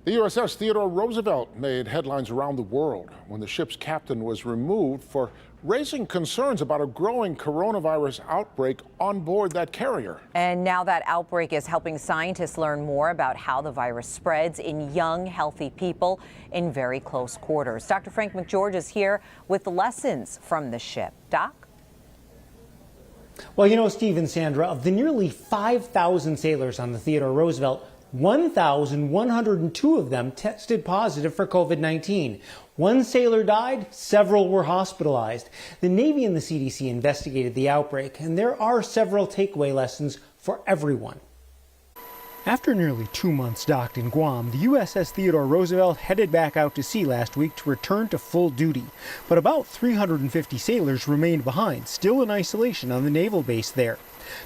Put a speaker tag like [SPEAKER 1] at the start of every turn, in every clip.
[SPEAKER 1] The USS Theodore Roosevelt made headlines around the world when the ship's captain was removed for raising concerns about a growing coronavirus outbreak on board that carrier.
[SPEAKER 2] And now that outbreak is helping scientists learn more about how the virus spreads in young, healthy people in very close quarters. Dr. Frank McGeorge is here with lessons from the ship. Doc?
[SPEAKER 3] Well, you know, Steve and Sandra, of the nearly 5,000 sailors on the Theodore Roosevelt, 1,102 of them tested positive for COVID-19. One sailor died, several were hospitalized. The Navy and the CDC investigated the outbreak, and there are several takeaway lessons for everyone. After nearly 2 months docked in Guam, the USS Theodore Roosevelt headed back out to sea last week to return to full duty. But about 350 sailors remained behind, still in isolation on the naval base there.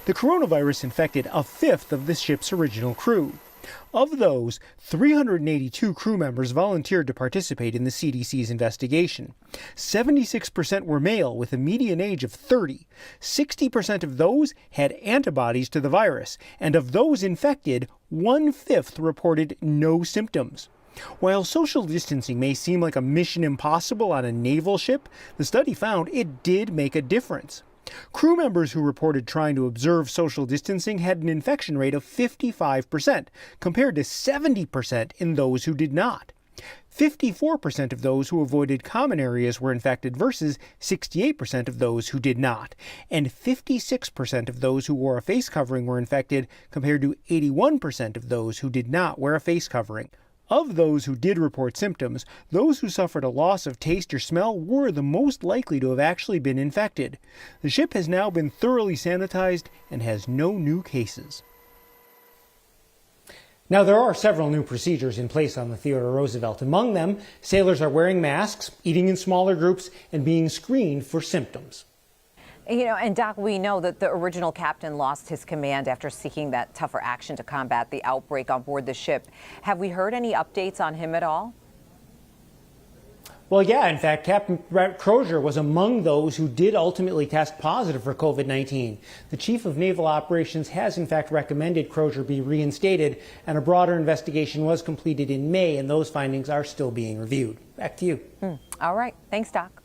[SPEAKER 3] The coronavirus infected a fifth of the ship's original crew. Of those, 382 crew members volunteered to participate in the CDC's investigation. 76% were male with a median age of 30. 60% of those had antibodies to the virus, and of those infected, 1/5 reported no symptoms. While social distancing may seem like a mission impossible on a naval ship, the study found it did make a difference. Crew members who reported trying to observe social distancing had an infection rate of 55%, compared to 70% in those who did not. 54% of those who avoided common areas were infected versus 68% of those who did not. And 56% of those who wore a face covering were infected, compared to 81% of those who did not wear a face covering. Of those who did report symptoms, those who suffered a loss of taste or smell were the most likely to have actually been infected. The ship has now been thoroughly sanitized and has no new cases. Now, there are several new procedures in place on the Theodore Roosevelt. Among them, sailors are wearing masks, eating in smaller groups, and being screened for symptoms.
[SPEAKER 2] You know, and Doc, we know that the original captain lost his command after seeking that tougher action to combat the outbreak on board the ship. Have we heard any updates on him at all?
[SPEAKER 3] Well, yeah, in fact, Captain Crozier was among those who did ultimately test positive for COVID-19. The Chief of Naval Operations has, in fact, recommended Crozier be reinstated, and a broader investigation was completed in May, and those findings are still being reviewed. Back to you.
[SPEAKER 2] All right. Thanks, Doc.